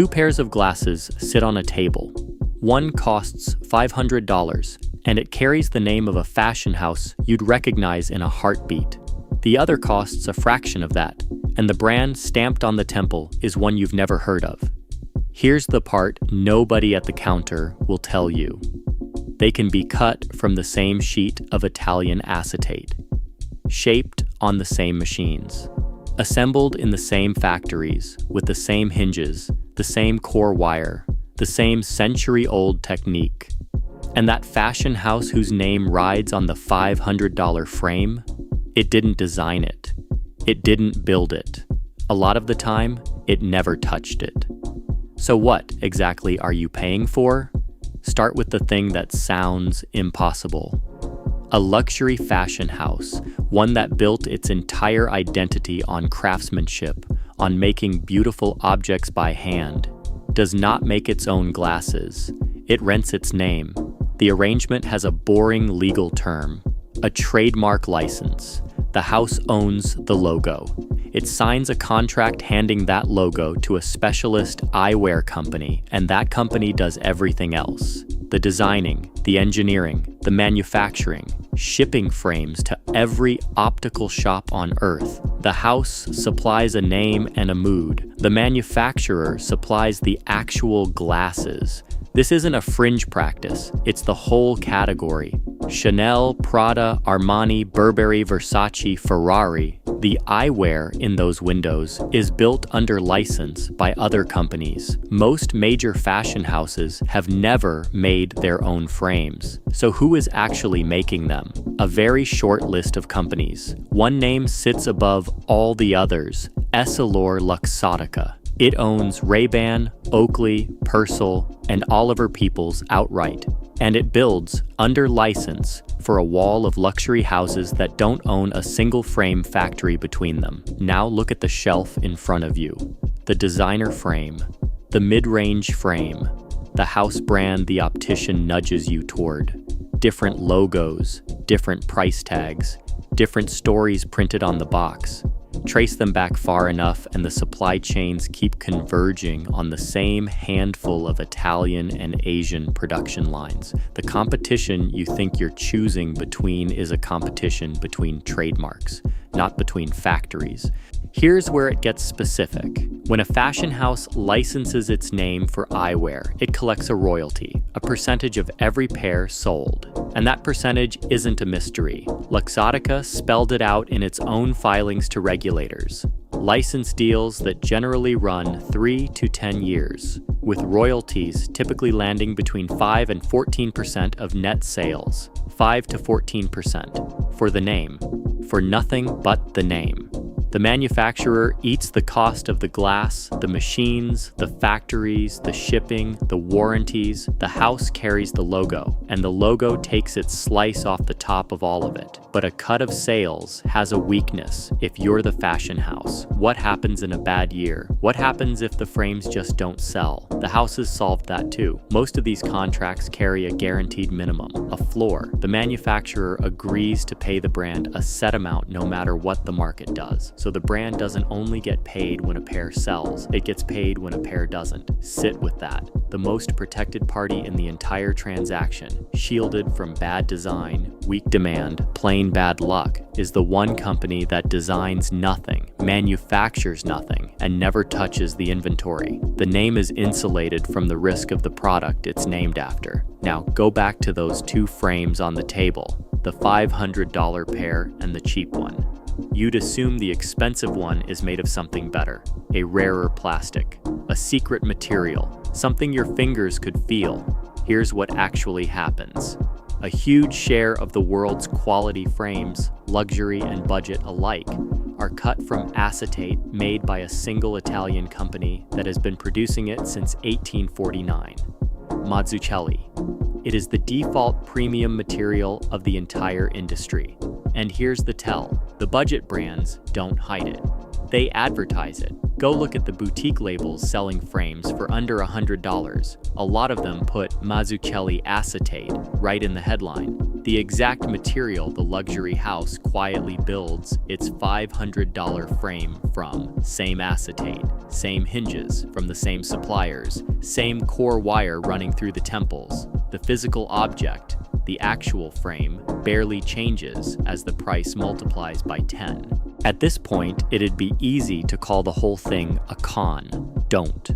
Two pairs of glasses sit on a table. One costs $500, and it carries the name of a fashion house you'd recognize in a heartbeat. The other costs a fraction of that, and the brand stamped on the temple is one you've never heard of. Here's the part nobody at the counter will tell you. They can be cut from the same sheet of Italian acetate, shaped on the same machines, assembled in the same factories with the same hinges, the same core wire, the same century-old technique. And that fashion house whose name rides on the $500 frame, it didn't design it. It didn't build it. A lot of the time, it never touched it. So what exactly are you paying for? Start with the thing that sounds impossible. A luxury fashion house, one that built its entire identity on craftsmanship, on making beautiful objects by hand, does not make its own glasses. It rents its name. The arrangement has a boring legal term, a trademark license. The house owns the logo. It signs a contract handing that logo to a specialist eyewear company, and that company does everything else. The designing, the engineering, the manufacturing, shipping frames to every optical shop on Earth. The house supplies a name and a mood. The manufacturer supplies the actual glasses. This isn't a fringe practice, it's the whole category. Chanel, Prada, Armani, Burberry, Versace, Ferrari. The eyewear in those windows is built under license by other companies. Most major fashion houses have never made their own frames. So who is actually making them? A very short list of companies. One name sits above all the others, EssilorLuxottica. It owns Ray-Ban, Oakley, Purcell, and Oliver Peoples outright. And it builds, under license, for a wall of luxury houses that don't own a single frame factory between them. Now look at the shelf in front of you. The designer frame, the mid-range frame, the house brand the optician nudges you toward. Different logos, different price tags, different stories printed on the box. Trace them back far enough and the supply chains keep converging on the same handful of Italian and Asian production lines. The competition you think you're choosing between is a competition between trademarks, not between factories. Here's where it gets specific. When a fashion house licenses its name for eyewear, it collects a royalty, a percentage of every pair sold. And that percentage isn't a mystery. Luxottica spelled it out in its own filings to regulators. License deals that generally run 3 to 10 years, with royalties typically landing between 5 and 14% of net sales. 5 to 14% for the name, for nothing but the name. The manufacturer eats the cost of the glass, the machines, the factories, the shipping, the warranties. The house carries the logo, and the logo takes its slice off the top of all of it. But a cut of sales has a weakness if you're the fashion house. What happens in a bad year? What happens if the frames just don't sell? The house has solved that too. Most of these contracts carry a guaranteed minimum, a floor. The manufacturer agrees to pay the brand a set amount no matter what the market does. So the brand doesn't only get paid when a pair sells, it gets paid when a pair doesn't. Sit with that. The most protected party in the entire transaction, shielded from bad design, weak demand, plain bad luck, is the one company that designs nothing, manufactures nothing, and never touches the inventory. The name is insulated from the risk of the product it's named after. Now go back to those two frames on the table, the $500 pair and the cheap one. You'd assume the expensive one is made of something better, a rarer plastic, a secret material, something your fingers could feel. Here's what actually happens. A huge share of the world's quality frames, luxury and budget alike, are cut from acetate made by a single Italian company that has been producing it since 1849, Mazzucchelli. It is the default premium material of the entire industry. And here's the tell, the budget brands don't hide it. They advertise it. Go look at the boutique labels selling frames for under $100. A lot of them put Mazzucchelli acetate right in the headline. the exact material the luxury house quietly builds its $500 frame from. Same acetate, same hinges from the same suppliers, same core wire running through the temples. The physical object, the actual frame, barely changes as the price multiplies by 10. At this point, it'd be easy to call the whole thing a con. Don't.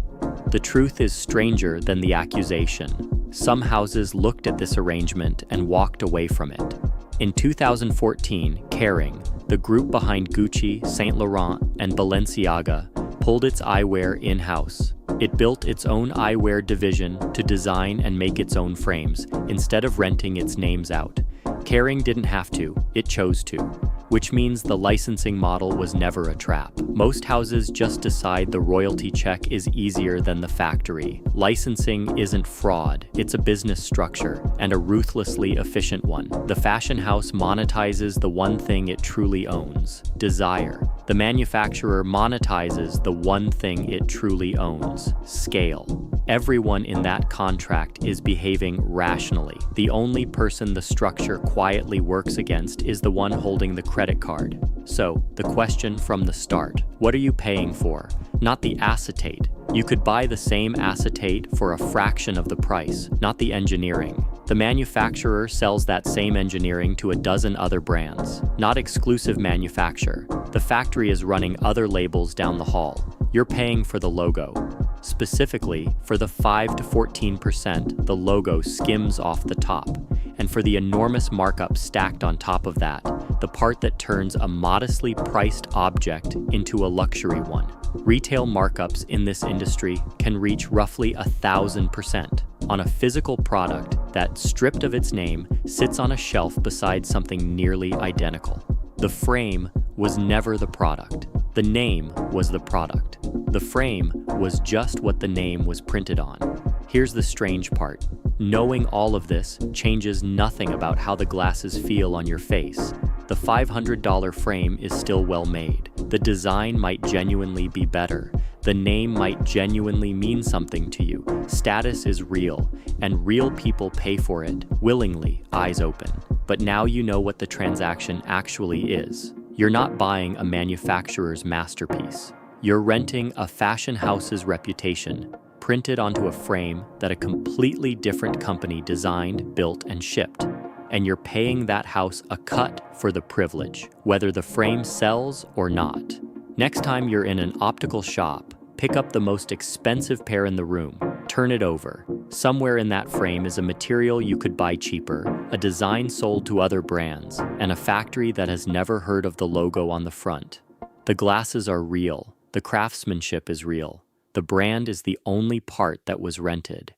The truth is stranger than the accusation. Some houses looked at this arrangement and walked away from it. In 2014, Kering, the group behind Gucci, Saint Laurent, and Balenciaga, pulled its eyewear in-house. It built its own eyewear division to design and make its own frames, instead of renting its names out. Kering didn't have to, it chose to, which means the licensing model was never a trap. Most houses just decide the royalty check is easier than the factory. Licensing isn't fraud, it's a business structure, and a ruthlessly efficient one. The fashion house monetizes the one thing it truly owns: desire. The manufacturer monetizes the one thing it truly owns: scale. Everyone in that contract is behaving rationally. The only person the structure quietly works against is the one holding the credit card. So, the question from the start: what are you paying for? Not the acetate. You could buy the same acetate for a fraction of the price, not the engineering. The manufacturer sells that same engineering to a dozen other brands, not exclusive manufacture. The factory is running other labels down the hall. You're paying for the logo. Specifically, for the 5 to 14% the logo skims off the top, and for the enormous markup stacked on top of that, the part that turns a modestly priced object into a luxury one. Retail markups in this industry can reach roughly 1,000% on a physical product that, stripped of its name, sits on a shelf beside something nearly identical. The frame was never the product. The name was the product. The frame was just what the name was printed on. Here's the strange part. Knowing all of this changes nothing about how the glasses feel on your face. The $500 frame is still well made. The design might genuinely be better. The name might genuinely mean something to you. Status is real, and real people pay for it, willingly, eyes open. But now you know what the transaction actually is. You're not buying a manufacturer's masterpiece. You're renting a fashion house's reputation, printed onto a frame that a completely different company designed, built, and shipped. And you're paying that house a cut for the privilege, whether the frame sells or not. Next time you're in an optical shop, pick up the most expensive pair in the room, turn it over. Somewhere in that frame is a material you could buy cheaper, a design sold to other brands, and a factory that has never heard of the logo on the front. The glasses are real, the craftsmanship is real. The brand is the only part that was rented.